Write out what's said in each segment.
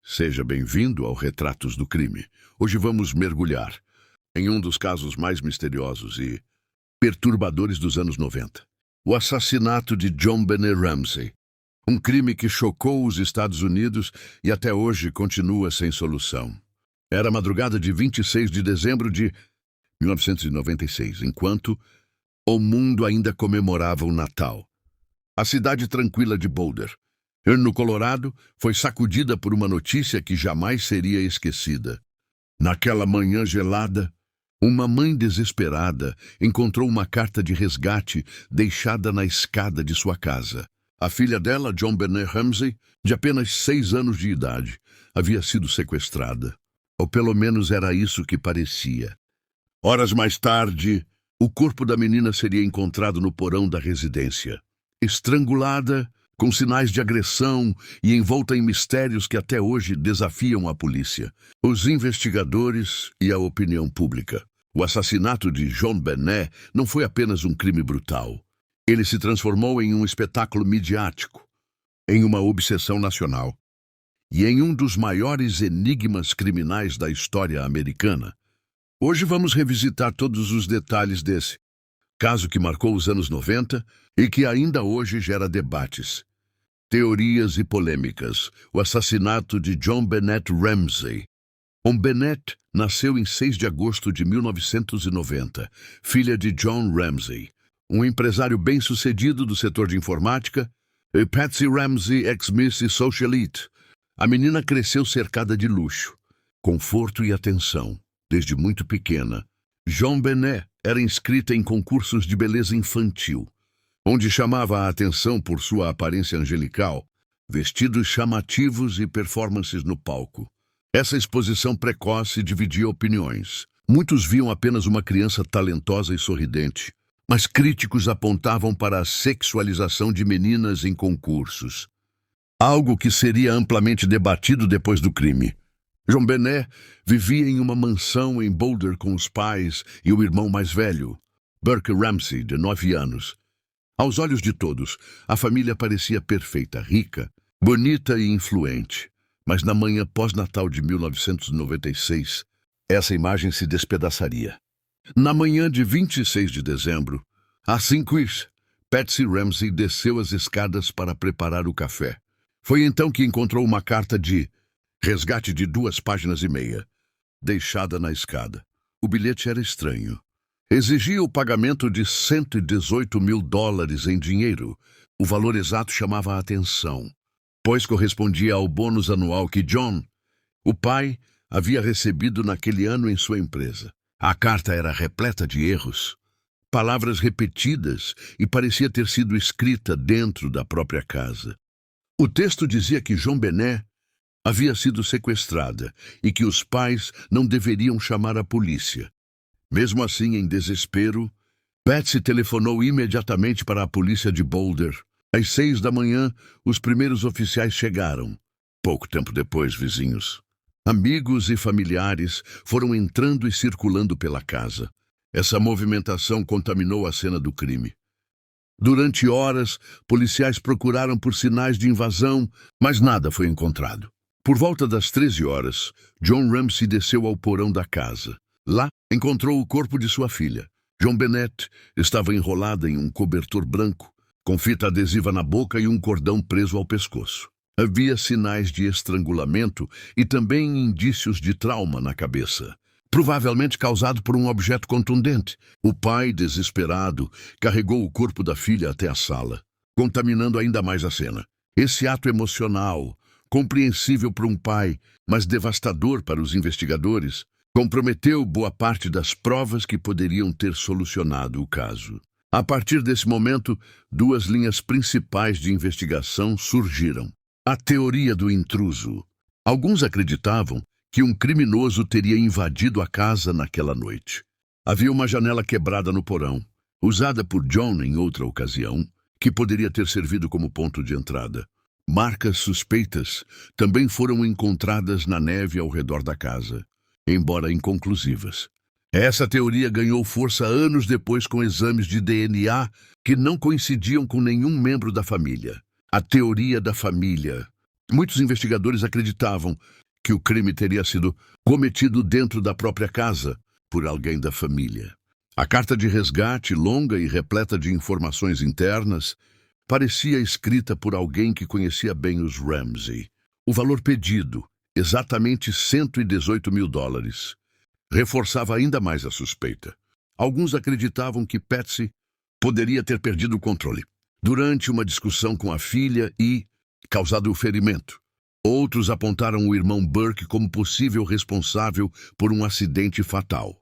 Seja bem-vindo ao Retratos do Crime. Hoje vamos mergulhar em um dos casos mais misteriosos e perturbadores dos anos 90. O assassinato de JonBenét Ramsey. Um crime que chocou os Estados Unidos e até hoje continua sem solução. Era a madrugada de 26 de dezembro de 1996, enquanto o mundo ainda comemorava o Natal. A cidade tranquila de Boulder, no Colorado, foi sacudida por uma notícia que jamais seria esquecida. Naquela manhã gelada, uma mãe desesperada encontrou uma carta de resgate deixada na escada de sua casa. A filha dela, JonBenét Ramsey, de apenas 6 anos de idade, havia sido sequestrada. Ou pelo menos era isso que parecia. Horas mais tarde, o corpo da menina seria encontrado no porão da residência. Estrangulada, com sinais de agressão e envolta em mistérios que até hoje desafiam a polícia, os investigadores e a opinião pública. O assassinato de JonBenét não foi apenas um crime brutal. Ele se transformou em um espetáculo midiático, em uma obsessão nacional e em um dos maiores enigmas criminais da história americana. Hoje vamos revisitar todos os detalhes desse caso que marcou os anos 90 e que ainda hoje gera debates, teorias e polêmicas. O assassinato de JonBenét Ramsey. JonBenét nasceu em 6 de agosto de 1990, filha de John Ramsey, um empresário bem-sucedido do setor de informática, e Patsy Ramsey, ex-Miss Socialite. A menina cresceu cercada de luxo, conforto e atenção. Desde muito pequena, JonBenét era inscrita em concursos de beleza infantil, onde chamava a atenção por sua aparência angelical, vestidos chamativos e performances no palco. Essa exposição precoce dividia opiniões. Muitos viam apenas uma criança talentosa e sorridente, mas críticos apontavam para a sexualização de meninas em concursos, algo que seria amplamente debatido depois do crime. JonBenét vivia em uma mansão em Boulder com os pais e o irmão mais velho, Burke Ramsey, de 9 anos. Aos olhos de todos, a família parecia perfeita, rica, bonita e influente. Mas na manhã pós-natal de 1996, essa imagem se despedaçaria. Na manhã de 26 de dezembro, às 5h, Patsy Ramsey desceu as escadas para preparar o café. Foi então que encontrou uma carta de resgate de 2 páginas e meia, deixada na escada. O bilhete era estranho. Exigia o pagamento de $118 mil em dinheiro. O valor exato chamava a atenção, pois correspondia ao bônus anual que John, o pai, havia recebido naquele ano em sua empresa. A carta era repleta de erros, palavras repetidas e parecia ter sido escrita dentro da própria casa. O texto dizia que JonBenét havia sido sequestrada e que os pais não deveriam chamar a polícia. Mesmo assim, em desespero, Patsy telefonou imediatamente para a polícia de Boulder. Às 6 da manhã, os primeiros oficiais chegaram. Pouco tempo depois, vizinhos, amigos e familiares foram entrando e circulando pela casa. Essa movimentação contaminou a cena do crime. Durante horas, policiais procuraram por sinais de invasão, mas nada foi encontrado. Por volta das 13 horas, John Ramsey desceu ao porão da casa. Lá, encontrou o corpo de sua filha. JonBenét estava enrolada em um cobertor branco, com fita adesiva na boca e um cordão preso ao pescoço. Havia sinais de estrangulamento e também indícios de trauma na cabeça, provavelmente causado por um objeto contundente. O pai, desesperado, carregou o corpo da filha até a sala, contaminando ainda mais a cena. Esse ato emocional, compreensível para um pai, mas devastador para os investigadores, comprometeu boa parte das provas que poderiam ter solucionado o caso. A partir desse momento, 2 linhas principais de investigação surgiram. A teoria do intruso. Alguns acreditavam que um criminoso teria invadido a casa naquela noite. Havia uma janela quebrada no porão, usada por John em outra ocasião, que poderia ter servido como ponto de entrada. Marcas suspeitas também foram encontradas na neve ao redor da casa, embora inconclusivas. Essa teoria ganhou força anos depois com exames de DNA que não coincidiam com nenhum membro da família. A teoria da família. Muitos investigadores acreditavam que o crime teria sido cometido dentro da própria casa por alguém da família. A carta de resgate, longa e repleta de informações internas, parecia escrita por alguém que conhecia bem os Ramsey. O valor pedido, exatamente US$118 mil, reforçava ainda mais a suspeita. Alguns acreditavam que Patsy poderia ter perdido o controle durante uma discussão com a filha e causado o ferimento. Outros apontaram o irmão Burke como possível responsável por um acidente fatal,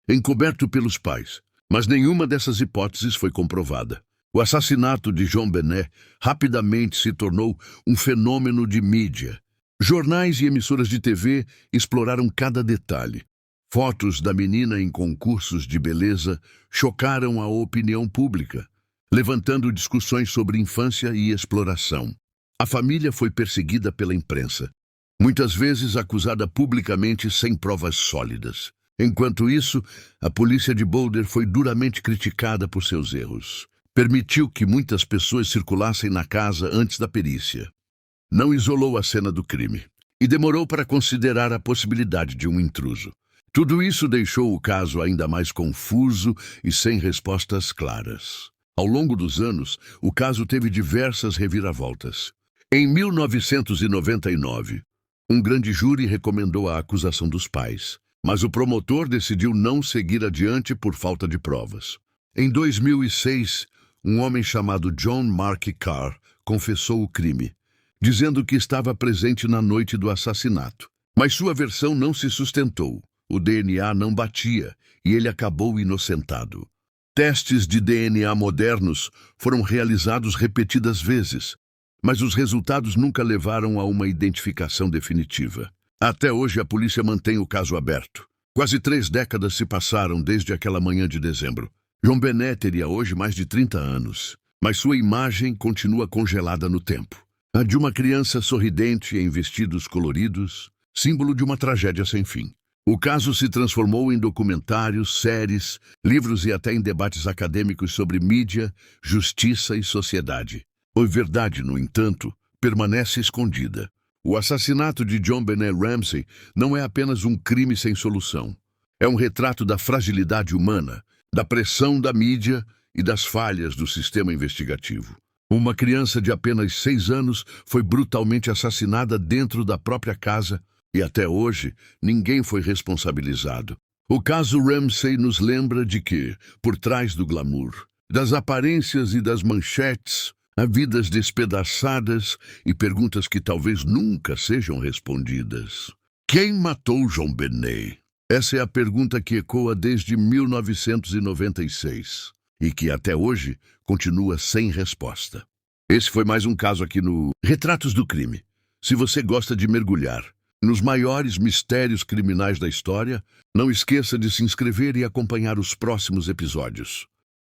encoberto pelos pais, mas nenhuma dessas hipóteses foi comprovada. O assassinato de John Benet rapidamente se tornou um fenômeno de mídia. Jornais e emissoras de TV exploraram cada detalhe. Fotos da menina em concursos de beleza chocaram a opinião pública, levantando discussões sobre infância e exploração. A família foi perseguida pela imprensa, muitas vezes acusada publicamente sem provas sólidas. Enquanto isso, a polícia de Boulder foi duramente criticada por seus erros. Permitiu que muitas pessoas circulassem na casa antes da perícia. Não isolou a cena do crime e demorou para considerar a possibilidade de um intruso. Tudo isso deixou o caso ainda mais confuso e sem respostas claras. Ao longo dos anos, o caso teve diversas reviravoltas. Em 1999, um grande júri recomendou a acusação dos pais, mas o promotor decidiu não seguir adiante por falta de provas. Em 2006, um homem chamado John Mark Carr confessou o crime, dizendo que estava presente na noite do assassinato. Mas sua versão não se sustentou. O DNA não batia e ele acabou inocentado. Testes de DNA modernos foram realizados repetidas vezes, mas os resultados nunca levaram a uma identificação definitiva. Até hoje, a polícia mantém o caso aberto. Quase 3 décadas se passaram desde aquela manhã de dezembro. John Benet teria hoje mais de 30 anos, mas sua imagem continua congelada no tempo. A de uma criança sorridente em vestidos coloridos, símbolo de uma tragédia sem fim. O caso se transformou em documentários, séries, livros e até em debates acadêmicos sobre mídia, justiça e sociedade. A verdade, no entanto, permanece escondida. O assassinato de John Benet Ramsey não é apenas um crime sem solução. É um retrato da fragilidade humana, da pressão da mídia e das falhas do sistema investigativo. Uma criança de apenas 6 anos foi brutalmente assassinada dentro da própria casa e até hoje ninguém foi responsabilizado. O caso Ramsey nos lembra de que, por trás do glamour, das aparências e das manchetes, há vidas despedaçadas e perguntas que talvez nunca sejam respondidas. Quem matou John Benet? Essa é a pergunta que ecoa desde 1996 e que até hoje continua sem resposta. Esse foi mais um caso aqui no Retratos do Crime. Se você gosta de mergulhar nos maiores mistérios criminais da história, não esqueça de se inscrever e acompanhar os próximos episódios.